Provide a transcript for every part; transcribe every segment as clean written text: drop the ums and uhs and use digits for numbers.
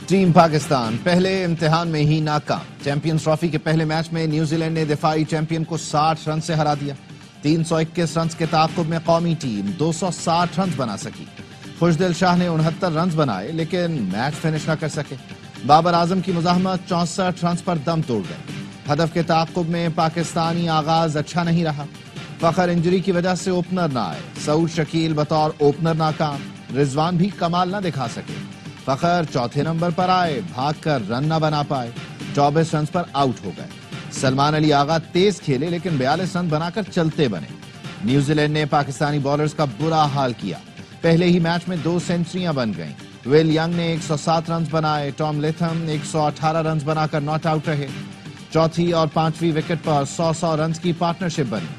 Team Pakistan پہلے امتحان میں ہی ناکام۔ چیمپئنز ٹرافی کے پہلے میچ میں نیوزی لینڈ نے دفاعی چیمپئن کو 60 رن سے ہرا دیا۔ 321 رنز کے تعاقب میں قومی ٹیم 260 رنز بنا سکی۔ خوشدل شاہ نے 69 رنز بنائے لیکن میچ فنش نہ کر سکے۔ بابر اعظم کی مزاحمت 64 رنز پر دم توڑ گئے۔ ہدف کے تعاقب میں پاکستانی آغاز اچھا نہیں رہا۔ فخر انجری کی وجہ سے اوپنر نہ آئے۔ سعود شکیل بطور اوپنر ناکام۔ رضوان بھی کمال نہ دکھا سکے۔ فخر چوتھے نمبر پر آئے، بھاگ کر رن نہ بنا پائے، 24 رنز پر آؤٹ ہو گئے۔ سلمان علی آغا تیز کھیلے لیکن 42 رن بنا کر چلتے بنے۔ نیوزی لینڈ نے پاکستانی بالرز کا برا حال کیا۔ پہلے ہی میچ میں 2 سینچریاں بن گئیں۔ ول ینگ نے 107 رنز بنائے، ٹام لیتھم 118 رنز بنا کر ناٹ آؤٹ رہے۔ چوتھی اور 5ویں وکٹ پر 100 رنز کی پارٹنرشپ بنی۔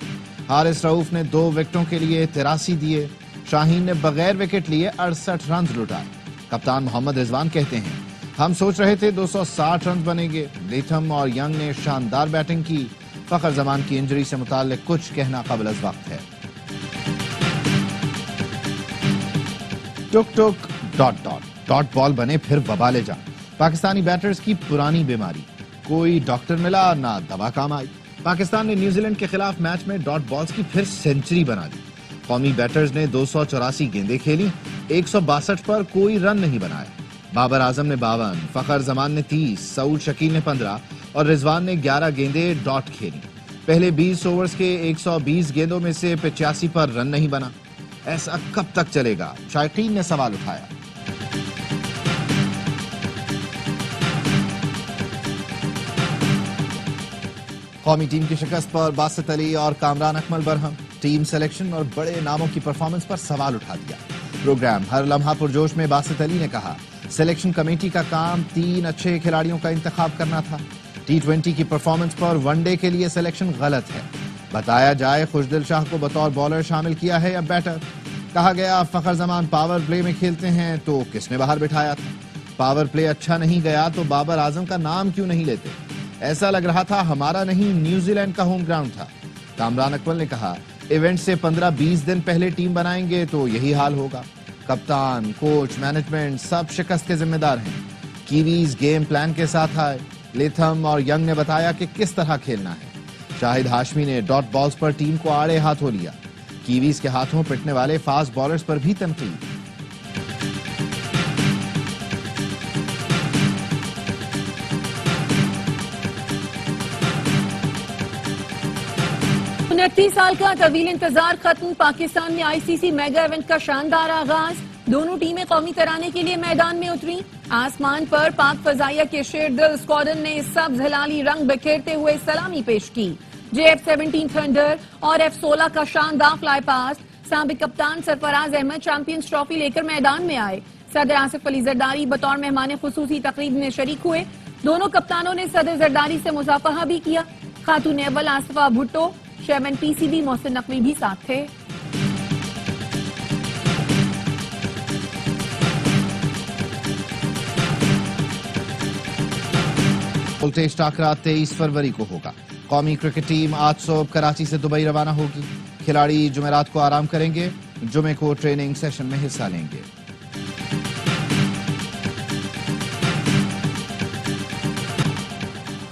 حارث رؤف نے 2 وکٹوں کے لیے 83 دیے۔ شاہین نے بغیر وکٹ لیے 68 رنز لٹائے۔ کپتان محمد رضوان کہتے ہیں، ہم سوچ رہے تھے 260 رنز بنیں گے۔ لیتھم اور ینگ نے شاندار بیٹنگ کی۔ فخر زمان کی انجری سے متعلق کچھ کہنا قبل از وقت ہے۔ ٹک ٹک ڈاٹ ڈاٹ ڈاٹ بال بنے پھر وبالے جان۔ پاکستانی بیٹرز کی پرانی بیماری، کوئی ڈاکٹر ملا نہ دوا کام آئی۔ پاکستان نے نیوزی لینڈ کے خلاف میچ میں ڈاٹ بالز کی پھر سینچری بنا دی۔ قومی بیٹرز نے 284 گیندیں کھیلی، 162 پر کوئی رن نہیں بنایا۔ بابر اعظم نے 52، فخر زمان نے 30، سعود شکیل نے 15 اور رضوان نے 11 گیندیں ڈاٹ کھیلی۔ پہلے 20 اوورز کے 120 گیندوں میں سے 85 پر رن نہیں بنا۔ ایسا کب تک چلے گا؟ شائقین نے سوال اٹھایا۔ قومی ٹیم کی شکست پر باسط علی اور کامران اکمل برہم۔ ٹیم سلیکشن اور بڑے ناموں کی پرفارمنس پر سوال اٹھا دیا۔ پروگرام ہر لمحہ پرجوش میں باسط علی نے کہا، سلیکشن کمیٹی کا کام 3 اچھے کھلاڑیوں کا انتخاب کرنا تھا۔ T20 کی پرفارمنس پر ون ڈے کے لیے سلیکشن غلط ہے۔ بتایا جائے خوشدل شاہ کو بطور بالر شامل کیا ہے یا بیٹر۔ کہا گیا فخر زمان پاور پلے میں کھیلتے ہیں تو کس نے باہر بٹھایا تھا؟ پاور پلے اچھا نہیں گیا تو بابر اعظم کا نام کیوں نہیں لیتے؟ ایسا لگ رہا تھا ہمارا نہیں نیوزی لینڈ کا ہوم گراؤنڈ تھا۔ کامران اکمل نے کہا، ایونٹ سے 15-20 دن پہلے ٹیم بنائیں گے تو یہی حال ہوگا۔ کپتان، کوچ، مینجمنٹ سب شکست کے ذمہ دار ہیں۔ کیویز گیم پلان کے ساتھ آئے۔ لیتھم اور ینگ نے بتایا کہ کس طرح کھیلنا ہے۔ شاہد ہاشمی نے ڈاٹ بالز پر ٹیم کو آڑے ہاتھوں لیا۔ کیویز کے ہاتھوں پٹنے والے فاسٹ بالرز پر بھی تنقید۔ ۔ 29 سال کا طویل انتظار ختم۔ پاکستان میں ICC میگا ایونٹ کا شاندار آغاز۔ دونوں ٹیمیں قومی ترانے کے لیے میدان میں اتری۔ آسمان پر پاک فضائیہ کے شیر دل اسکواڈن نے سبز ہلالی رنگ بکھیرتے ہوئے سلامی پیش کی۔ JF-17 تھنڈر اور F-16 کا شاندار فلائی پاسٹ۔ سابق کپتان سرفراز احمد چیمپئنز ٹرافی لے کر میدان میں آئے۔ صدر آصف علی زرداری بطور مہمان خصوصی تقریب میں شریک ہوئے۔ دونوں کپتانوں نے صدر زرداری سے مصافحہ بھی کیا۔ خاتون اول آصفہ بھٹو، چیئرمین PCB محسن نقوی بھی ساتھ تھے۔ ٹیسٹ ٹاکرا 23 فروری کو ہوگا۔ قومی کرکٹ ٹیم آج صبح کراچی سے دبئی روانہ ہوگی۔ کھلاڑی جمعرات کو آرام کریں گے، جمعے کو ٹریننگ سیشن میں حصہ لیں گے۔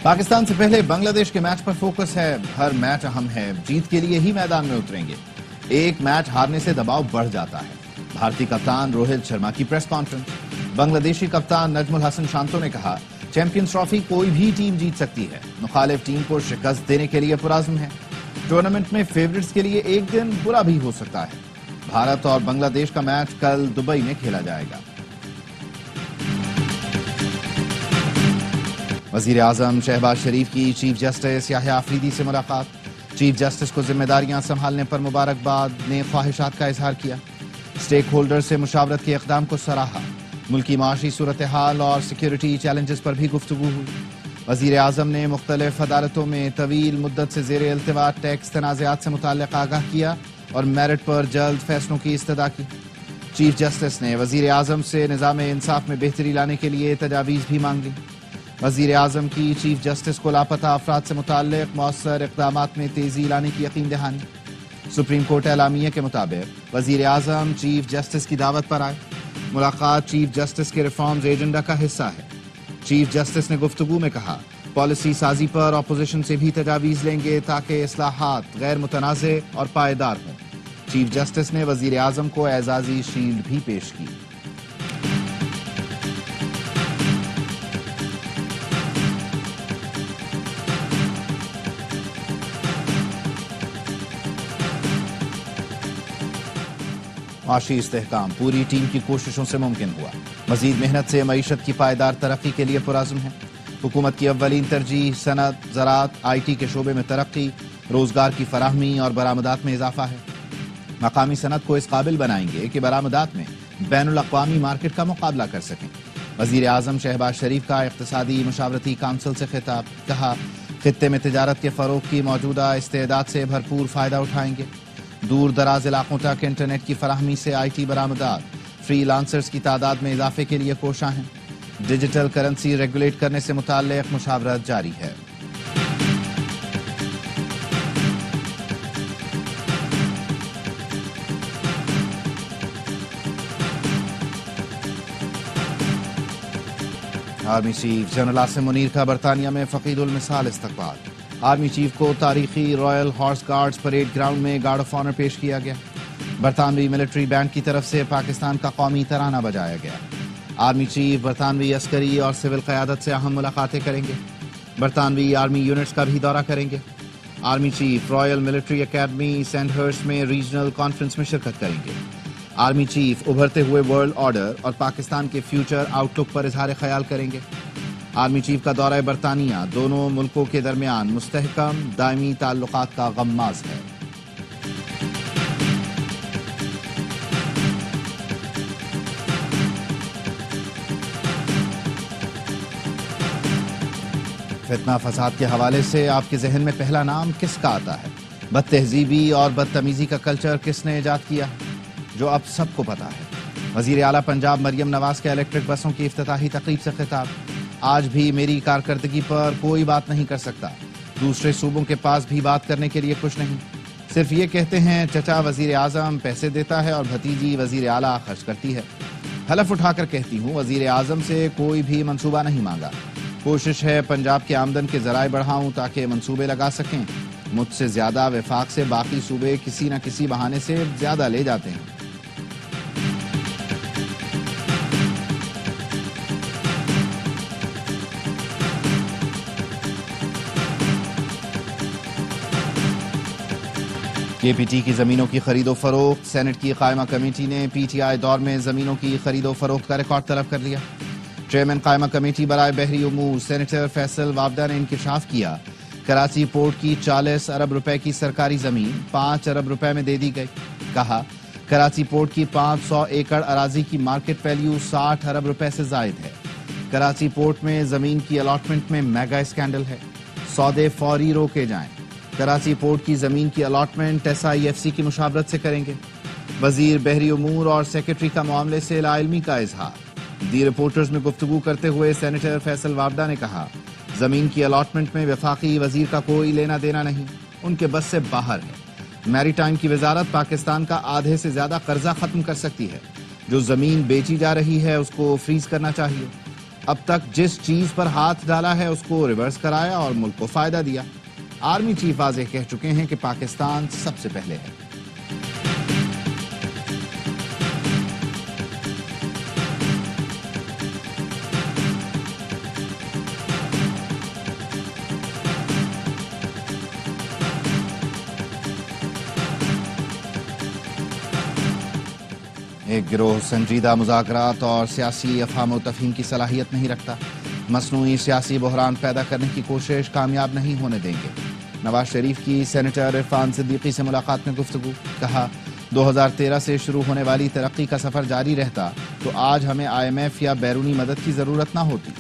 پاکستان سے پہلے بنگلہ دیش کے میچ پر فوکس ہے۔ ہر میچ اہم ہے، جیت کے لیے ہی میدان میں اتریں گے۔ ایک میچ ہارنے سے دباؤ بڑھ جاتا ہے۔ بھارتی کپتان روہت شرما کی پریس کانفرنس۔ بنگلہ دیشی کپتان نجم الحسن شانتو نے کہا، چیمپئنز ٹرافی کوئی بھی ٹیم جیت سکتی ہے، مخالف ٹیم کو شکست دینے کے لیے پرعزم ہے۔ ٹورنامنٹ میں فیورٹس کے لیے ایک دن برا بھی ہو سکتا ہے۔ بھارت اور بنگلہ دیش کا میچ کل دبئی میں کھیلا جائے گا۔ وزیر اعظم شہباز شریف کی چیف جسٹس یحییٰ آفریدی سے ملاقات۔ چیف جسٹس کو ذمہ داریاں سنبھالنے پر مبارکباد، نیک خواہشات کا اظہار کیا۔ اسٹیک ہولڈر سے مشاورت کے اقدام کو سراہا۔ ملکی معاشی صورتحال اور سیکیورٹی چیلنجز پر بھی گفتگو ہوئی۔ وزیر اعظم نے مختلف عدالتوں میں طویل مدت سے زیر التوا ٹیکس تنازعات سے متعلق آگاہ کیا اور میرٹ پر جلد فیصلوں کی استدعا کی۔ چیف جسٹس نے وزیر اعظم سے نظام انصاف میں بہتری لانے کے لیے تجاویز بھی مانگ لی۔ وزیر اعظم کی چیف جسٹس کو لاپتہ افراد سے متعلق مؤثر اقدامات میں تیزی لانے کی یقین دہانی۔ سپریم کورٹ اعلامیہ کے مطابق وزیر اعظم چیف جسٹس کی دعوت پر آئے۔ ملاقات چیف جسٹس کے ریفارمز ایجنڈا کا حصہ ہے۔ چیف جسٹس نے گفتگو میں کہا پالیسی سازی پر اپوزیشن سے بھی تجاویز لیں گے تاکہ اصلاحات غیر متنازع اور پائیدار ہوں۔ چیف جسٹس نے وزیر اعظم کو اعزازی شیلڈ بھی پیش کی۔ معاشی استحکام پوری ٹیم کی کوششوں سے ممکن ہوا۔ مزید محنت سے معیشت کی پائیدار ترقی کے لیے پرعزم ہے۔ حکومت کی اولین ترجیح صنعت، زراعت، آئی ٹی کے شعبے میں ترقی، روزگار کی فراہمی اور برآمدات میں اضافہ ہے۔ مقامی صنعت کو اس قابل بنائیں گے کہ برآمدات میں بین الاقوامی مارکیٹ کا مقابلہ کر سکیں۔ وزیر اعظم شہباز شریف کا اقتصادی مشاورتی کونسل سے خطاب، کہا خطے میں تجارت کے فروغ کی موجودہ استعداد سے بھرپور فائدہ اٹھائیں گے۔ دور دراز علاقوں تک انٹرنیٹ کی فراہمی سے آئی ٹی برآمدات، فری لانسرز کی تعداد میں اضافے کے لیے کوشاں ہیں۔ ڈیجیٹل کرنسی ریگولیٹ کرنے سے متعلق مشاورت جاری ہے۔ Army chief general Asim Munir کا برطانیہ میں فقید المثال استقبال۔ آرمی چیف کو تاریخی royal horse guards parade ground میں گارڈ آف آنر پیش کیا گیا۔ برطانوی ملٹری بینڈ کی طرف سے پاکستان کا قومی ترانہ بجایا گیا۔ آرمی چیف برطانوی عسکری اور سول قیادت سے اہم ملاقاتیں کریں گے۔ برطانوی آرمی یونٹس کا بھی دورہ کریں گے۔ Army chief royal military academy Sandhurst میں ریجنل کانفرنس میں شرکت کریں گے۔ آرمی چیف ابھرتے ہوئے ورلڈ آرڈر اور پاکستان کے فیوچر آؤٹ لک پر اظہار خیال کریں گے۔ آرمی چیف کا دورہ برطانیہ دونوں ملکوں کے درمیان مستحکم دائمی تعلقات کا غماز ہے۔ فتنہ فساد کے حوالے سے آپ کے ذہن میں پہلا نام کس کا آتا ہے؟ بد تہذیبی اور بدتمیزی کا کلچر کس نے ایجاد کیا جو اب سب کو پتا ہے؟ وزیر اعلیٰ پنجاب مریم نواز کے الیکٹرک بسوں کی افتتاحی تقریب سے خطاب، آج بھی میری کارکردگی پر کوئی بات نہیں کر سکتا، دوسرے صوبوں کے پاس بھی بات کرنے کے لیے کچھ نہیں، صرف یہ کہتے ہیں چچا وزیر اعظم پیسے دیتا ہے اور بھتیجی وزیر اعلیٰ خرچ کرتی ہے۔ حلف اٹھا کر کہتی ہوں وزیر اعظم سے کوئی بھی منصوبہ نہیں مانگا، کوشش ہے پنجاب کے آمدن کے ذرائع بڑھاؤں تاکہ منصوبے لگا سکیں، مجھ سے زیادہ وفاق سے باقی صوبے کسی نہ کسی بہانے سے زیادہ لے جاتے ہیں۔ کے پی ٹی کی زمینوں کی خرید و فروخت، سینٹ کی قائمہ کمیٹی نے پی ٹی آئی دور میں زمینوں کی خرید و فروخت کا ریکارڈ طلب کر لیا۔ چیئرمین قائمہ کمیٹی برائے بحری امور سینیٹر فیصل وابدہ نے انکشاف کیا کراچی پورٹ کی 40 ارب روپے کی سرکاری زمین 5 ارب روپے میں دے دی گئی۔ کہا کراچی پورٹ کی 500 ایکڑ اراضی کی مارکیٹ ویلیو 60 ارب روپے سے زائد ہے۔ کراچی پورٹ میں زمین کی الاٹمنٹ میں میگا اسکینڈل ہے، سودے فوری روکے جائیں۔ کراچی پورٹ کی زمین کی allotment S I F C کی مشاورت سے کریں گے۔ وزیر بحری امور اور سیکرٹری کا معاملے سے لاعلمی کا اظہار۔ دی رپورٹرز میں گفتگو کرتے ہوئے سینیٹر فیصل وابدہ نے کہا زمین کی الاٹمنٹ میں وفاقی وزیر کا کوئی لینا دینا نہیں، ان کے بس سے باہر ہے۔ میری ٹائم کی وزارت پاکستان کا آدھے سے زیادہ قرضہ ختم کر سکتی ہے، جو زمین بیچی جا رہی ہے اس کو فریز کرنا چاہیے۔ اب تک جس چیز پر ہاتھ ڈالا ہے اس کو ریورس کرایا اور ملک کو فائدہ دیا۔ آرمی چیف واضح کہہ چکے ہیں کہ پاکستان سب سے پہلے ہے۔ ایک گروہ سنجیدہ مذاکرات اور سیاسی افہام و تفہیم کی صلاحیت نہیں رکھتا، مصنوعی سیاسی بحران پیدا کرنے کی کوشش کامیاب نہیں ہونے دیں گے۔ نواز شریف کی سینیٹر عرفان صدیقی سے ملاقات میں گفتگو، کہا 2013 سے شروع ہونے والی ترقی کا سفر جاری رہتا تو آج ہمیں آئی ایم ایف یا بیرونی مدد کی ضرورت نہ ہوتی۔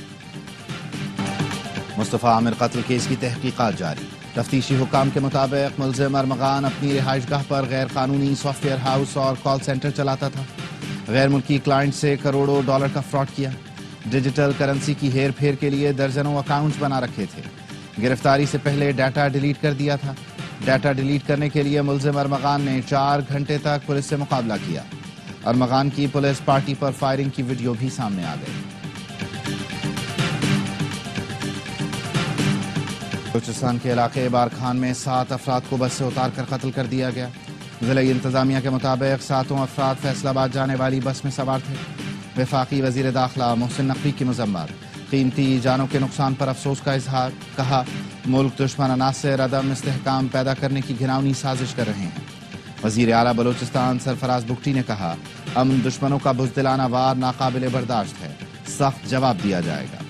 مصطفیٰ عامر قتل کیس کی تحقیقات جاری، تفتیشی حکام کے مطابق ملزم ارمغان اپنی رہائش گاہ پر غیر قانونی سافٹ ویئر ہاؤس اور کال سینٹر چلاتا تھا، غیر ملکی کلائنٹ سے کروڑوں ڈالر کا فراڈ کیا، ڈیجیٹل کرنسی کی ہیر پھیر کے لیے درجنوں اکاؤنٹس بنا رکھے تھے، گرفتاری سے پہلے ڈیٹا ڈیلیٹ کر دیا تھا۔ ڈیٹا ڈیلیٹ کرنے کے لیے ملزم ارمغان نے 4 گھنٹے تک پولیس سے مقابلہ کیا۔ ارمغان کی پولیس پارٹی پر فائرنگ کی ویڈیو بھی سامنے آ گئی۔ بلوچستان کے علاقے بارکھان میں 7 افراد کو بس سے اتار کر قتل کر دیا گیا۔ ضلعی انتظامیہ کے مطابق 7 افراد فیصل آباد جانے والی بس میں سوار تھے۔ وفاقی وزیر داخلہ محسن نقوی کی مذمت، قیمتی جانوں کے نقصان پر افسوس کا اظہار، کہا ملک دشمن عناصر عدم استحکام پیدا کرنے کی گھناؤنی سازش کر رہے ہیں۔ وزیر اعلیٰ بلوچستان سرفراز بگٹی نے کہا امن دشمنوں کا بزدلانہ وار ناقابل برداشت ہے، سخت جواب دیا جائے گا۔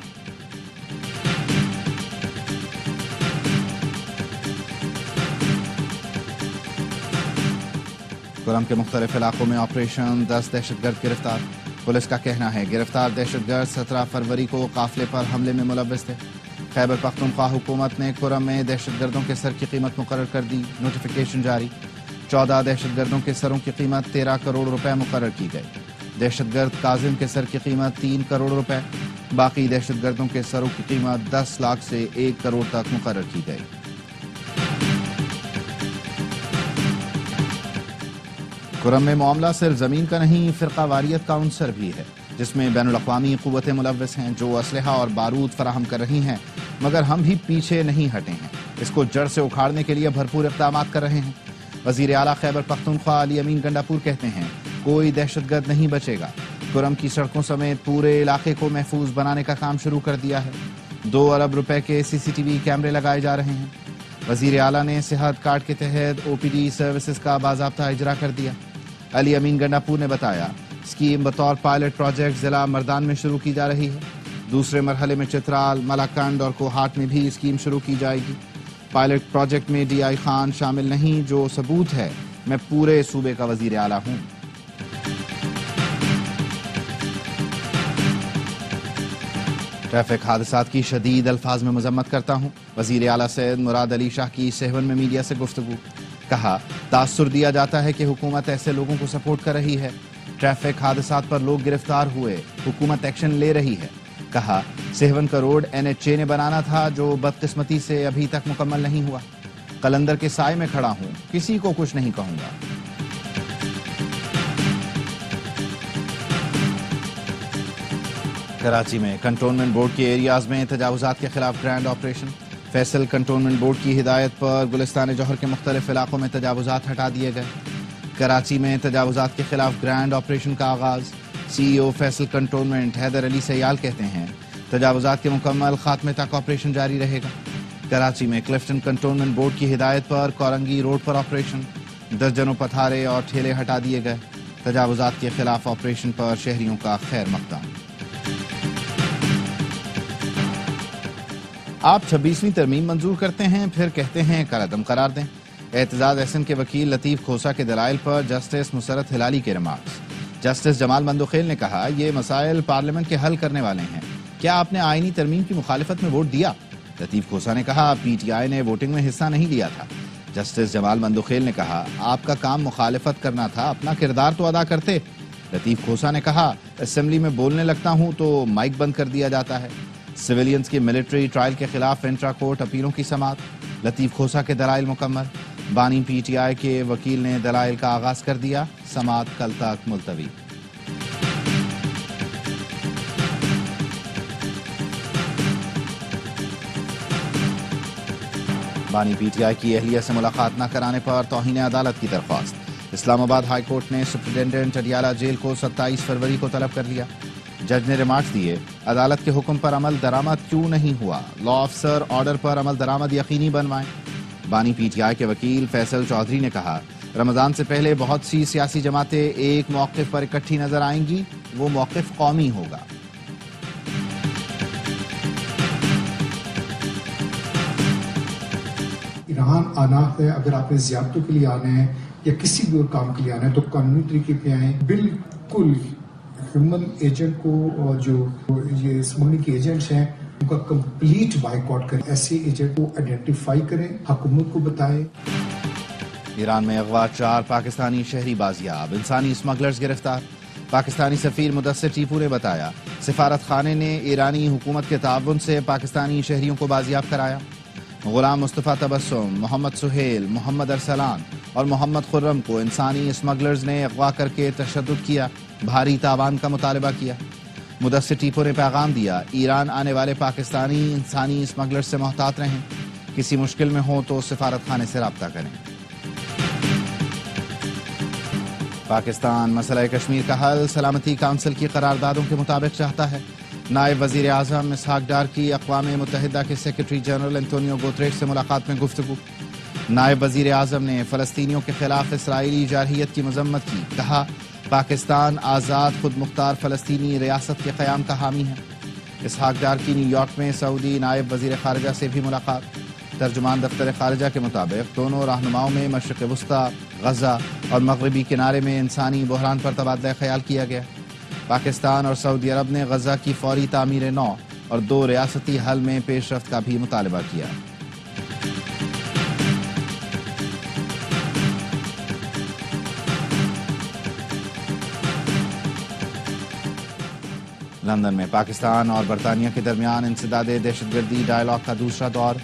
کرم کے مختلف علاقوں میں آپریشن 10 دہشت گرد گرفتار۔ پولیس کا کہنا ہے گرفتار دہشت گرد 17 فروری کو قافلے پر حملے میں ملوث تھے۔ خیبر پختونخوا حکومت نے کرم میں دہشت گردوں کے سر کی قیمت مقرر کر دی، نوٹیفیکیشن جاری۔ 14 دہشت گردوں کے سروں کی قیمت 13 کروڑ روپے مقرر کی گئی۔ دہشت گرد کاظم کے سر کی قیمت 3 کروڑ روپے، باقی دہشت گردوں کے سروں کی قیمت 10 لاکھ سے 1 کروڑ تک مقرر کی گئی۔ کرم میں معاملہ صرف زمین کا نہیں، فرقہ واریت کا عنصر بھی ہے، جس میں بین الاقوامی قوتیں ملوث ہیں جو اسلحہ اور بارود فراہم کر رہی ہیں، مگر ہم بھی پیچھے نہیں ہٹے ہیں، اس کو جڑ سے اکھاڑنے کے لیے بھرپور اقدامات کر رہے ہیں۔ وزیر اعلیٰ خیبر پختونخوا علی امین گنڈاپور کہتے ہیں کوئی دہشت گرد نہیں بچے گا۔ کرم کی سڑکوں سمیت پورے علاقے کو محفوظ بنانے کا کام شروع کر دیا ہے۔ 2 ارب روپے کے CCTV کیمرے لگائے جا رہے ہیں۔ وزیر اعلیٰ نے صحت کارڈ کے تحت OPD سروسز کا باضابطہ اجرا کر دیا۔ علی امین گنڈاپور نے بتایا اسکیم بطور پائلٹ پروجیکٹ ضلع مردان میں شروع کی جا رہی ہے۔ دوسرے مرحلے میں چترال، ملاکنڈ اور کوہاٹ میں بھی اسکیم شروع کی جائے گی۔ پائلٹ پروجیکٹ میں DI خان شامل نہیں، جو ثبوت ہے میں پورے صوبے کا وزیر اعلیٰ ہوں۔ ٹریفک حادثات کی شدید الفاظ میں مذمت کرتا ہوں، وزیر اعلیٰ سید مراد علی شاہ کی سیون میں میڈیا سے گفتگو۔ کہا تاثر دیا جاتا ہے کہ حکومت ایسے لوگوں کو سپورٹ کر رہی ہے۔ ٹریفک حادثات پر لوگ گرفتار ہوئے، حکومت ایکشن لے رہی ہے۔ کہا سیون کا روڈ NHA نے بنانا تھا جو بدقسمتی سے ابھی تک مکمل نہیں ہوا۔ قلندر کے سائے میں کھڑا ہوں، کسی کو کچھ نہیں کہوں گا۔ کراچی میں کنٹونمنٹ بورڈ کے ایریاز میں تجاوزات کے خلاف grand operation. Faisal cantonment board کی ہدایت پر گلستان جوہر کے مختلف علاقوں میں تجاوزات ہٹا دیے گئے۔ کراچی میں تجاوزات کے خلاف گرینڈ آپریشن کا آغاز۔ CEO فیصل کنٹونمنٹ حیدر علی سیال کہتے ہیں تجاوزات کے مکمل خاتمے تک آپریشن جاری رہے گا۔ کراچی میں کلفٹن کنٹونمنٹ بورڈ کی ہدایت پر کورنگی روڈ پر آپریشن، درجنوں پتھارے اور ٹھیلے ہٹا دیے گئے۔ تجاوزات کے خلاف آپریشن پر شہریوں کا خیر مقدم۔ آپ 26ویں ترمیم منظور کرتے ہیں، پھر کہتے ہیں کالعدم قرار دیں۔ اعتزاز احسن کے وکیل لطیف کھوسا کے دلائل پر جسٹس مسرت ہلالی کے ریمارکس۔ جسٹس جمال مندوخیل نے کہا یہ مسائل پارلیمنٹ کے حل کرنے والے ہیں، کیا آپ نے آئینی ترمیم کی مخالفت میں ووٹ دیا؟ لطیف کھوسا نے کہا PTI نے ووٹنگ میں حصہ نہیں لیا تھا۔ جسٹس جمال مندوخیل نے کہا آپ کا کام مخالفت کرنا تھا، اپنا کردار تو ادا کرتے۔ لطیف کھوسا نے کہا اسمبلی میں بولنے لگتا ہوں تو مائک بند کر دیا جاتا ہے۔ سویلینز کی ملٹری ٹرائل کے خلاف انٹرا کورٹ اپیلوں کی سماعت۔ لطیف کھوسا کے دلائل مکمل۔ بانی PTI کے وکیل نے دلائل کا آغاز کر دیا، سماعت کل تک ملتوی۔ بانی PTI کی اہلیہ سے ملاقات نہ کرانے پر توہین عدالت کی درخواست۔ اسلام آباد ہائی کورٹ نے سپرنٹینڈنٹ اڈیالہ جیل کو 27 فروری کو طلب کر لیا۔ جج نے ریمارکس دیے عدالت کے حکم پر عمل درآمد کیوں نہیں ہوا، لا آفیسر آرڈر پر عمل درآمد یقینی بنوائیں۔ بانی PTI کے وکیل فیصل چودھری نے کہا رمضان سے پہلے بہت سی سیاسی جماعتیں ایک موقف پر اکٹھی نظر آئیں گی، وہ موقف قومی ہوگا۔ ایران آنا ہے، اگر آپ نے زیارتوں کے لیے آنا ہے یا کسی بھی اور کام کے لیے آنا ہے تو قانونی طریقے پہ آئیں۔ بالکل ہیومن ایجنٹ کو اور جو یہ اسمگلنگ کے ایجنٹس ہیں ان کا کمپلیٹ بائیکاٹ کریں، ایسے ایجنٹ کو آئیڈینٹیفائی کریں، حکومت کو بتائیں۔ ایران میں اغوا 4 پاکستانی شہری بازیاب، انسانی اسمگلرز گرفتار۔ پاکستانی سفیر مدثر ٹیپو نے بتایا سفارت خانے نے ایرانی حکومت کے تعاون سے پاکستانی شہریوں کو بازیاب کرایا۔ غلام مصطفیٰ تبسم، محمد سہیل، محمد ارسلان اور محمد خرم کو انسانی اسمگلرز نے اغوا کر کے تشدد کیا، بھاری تاوان کا مطالبہ کیا۔ مدثر ٹیپو نے پیغام دیا، ایران آنے والے پاکستانی انسانی اسمگلرز سے محتاط رہیں، کسی مشکل میں ہوں تو سفارت خانے سے رابطہ کریں۔ پاکستان مسئلہ کشمیر کا حل سلامتی کونسل کی قراردادوں کے مطابق چاہتا ہے۔ نائب وزیر اعظم اسحاق ڈار کی اقوام متحدہ کے سیکرٹری جنرل انتونیو گوتریش سے ملاقات میں گفتگو۔ نائب وزیر اعظم نے فلسطینیوں کے خلاف اسرائیلی جارحیت کی مذمت کی، کہا پاکستان آزاد خود مختار فلسطینی ریاست کے قیام کا حامی ہے۔ اسحاق ڈار کی نیو یارک میں سعودی نائب وزیر خارجہ سے بھی ملاقات۔ ترجمان دفتر خارجہ کے مطابق دونوں رہنماؤں میں مشرق وسطی، غزہ اور مغربی کنارے میں انسانی بحران پر تبادلہ خیال کیا گیا۔ پاکستان اور سعودی عرب نے غزہ کی فوری تعمیر نو اور 2 ریاستی حل میں پیش رفت کا بھی مطالبہ کیا۔ لندن میں پاکستان اور برطانیہ کے درمیان انسداد دہشت گردی ڈائیلاگ کا دوسرا دور،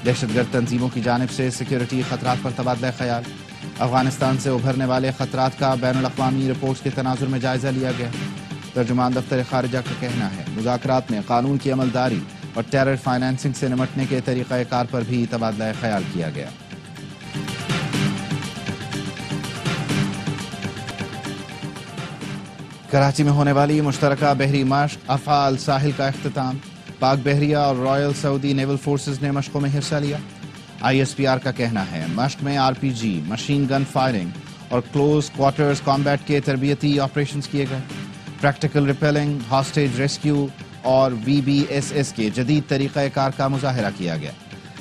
دہشت گرد تنظیموں کی جانب سے سیکیورٹی خطرات پر تبادلہ خیال۔ افغانستان سے ابھرنے والے خطرات کا بین الاقوامی رپورٹس کے تناظر میں جائزہ لیا گیا۔ ترجمان دفتر خارجہ کا کہنا ہے مذاکرات میں قانون کی عملداری اور ٹیرر فائنانسنگ سے نمٹنے کے طریقہ کار پر بھی تبادلہ خیال کیا گیا۔ کراچی میں ہونے والی مشترکہ بحری مشق افعال ساحل کا اختتام، پاک بحریہ اور رائل سعودی نیول فورسز نے مشقوں میں حصہ لیا۔ آئی ایس پی آر کا کہنا ہے مشق میں آر پی جی، مشین گن فائرنگ اور کلوز کوارٹرز کامبیٹ کے تربیتی آپریشنز کیے گئے۔ پریکٹیکل ریپیلنگ، ہاسٹیج ریسکیو اور وی بی ایس ایس کے جدید طریقہ کار کا مظاہرہ کیا گیا۔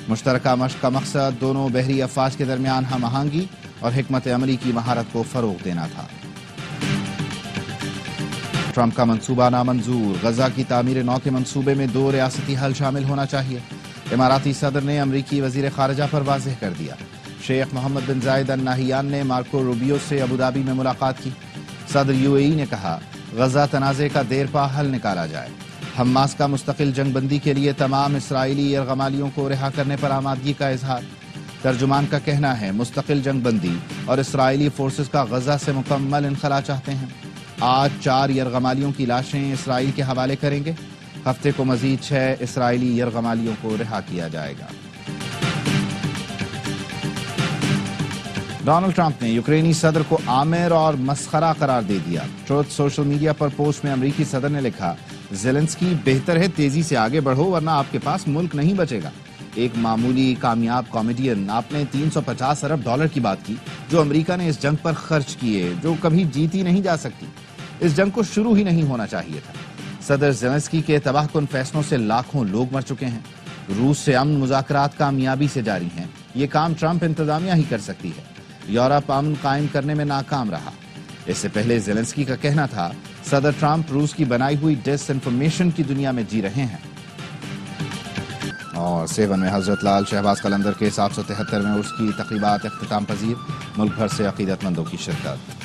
مشترکہ مشق کا مقصد دونوں بحری افواج کے درمیان ہم آہنگی اور حکمت عملی کی مہارت کو فروغ دینا تھا۔ ٹرمپ کا منصوبہ نامنظور، غزہ کی تعمیر نو کے منصوبے میں 2 ریاستی حل شامل ہونا چاہیے۔ اماراتی صدر نے امریکی وزیر خارجہ پر واضح کر دیا۔ شیخ محمد بن زائد ال نہیان نے مارکو روبیو سے ابوظہبی میں ملاقات کی۔ صدر یو اے ای نے کہا غزہ تنازع کا دیر پا حل نکالا جائے۔ حماس کا مستقل جنگ بندی کے لیے تمام اسرائیلی یرغمالیوں کو رہا کرنے پر آمادگی کا اظہار۔ ترجمان کا کہنا ہے مستقل جنگ بندی اور اسرائیلی فورسز کا غزہ سے مکمل انخلا چاہتے ہیں۔ آج 4 یرغمالیوں کی لاشیں اسرائیل کے حوالے کریں گے۔ ہفتے کو مزید 6 اسرائیلی یرغمالیوں کو رہا کیا جائے گا۔ ڈونلڈ ٹرمپ نے یوکرینی صدر کو آمر اور مسخرہ قرار دے دیا۔ ٹروتھ سوشل میڈیا پر پوسٹ میں امریکی صدر نے لکھا زیلنسکی بہتر ہے تیزی سے آگے بڑھو ورنہ آپ کے پاس ملک نہیں بچے گا۔ ایک معمولی کامیاب کامیڈین، آپ نے $350 ارب کی بات کی جو امریکہ نے اس جنگ پر خرچ کیے جو کبھی جیتی نہیں جا سکتی۔ اس جنگ کو شروع ہی نہیں ہونا چاہیے تھا۔ صدر زیلنسکی کے تباہ کن فیصلوں سے لاکھوں لوگ مر چکے ہیں۔ روس سے امن مذاکرات کامیابی سے جاری ہیں۔ یہ کام ٹرمپ انتظامیہ ہی کر سکتی ہے۔ یورپ امن قائم کرنے میں ناکام رہا۔ اس سے پہلے زیلنسکی کا کہنا تھا صدر ٹرمپ روس کی بنائی ہوئی ڈس انفارمیشن کی دنیا میں جی رہے ہیں۔ اور 7 میں حضرت لال شہباز قلندر کے 773ویں عرس کی تقریبات اختتام پذیر، ملک بھر سے عقیدت مندوں کی شرکت۔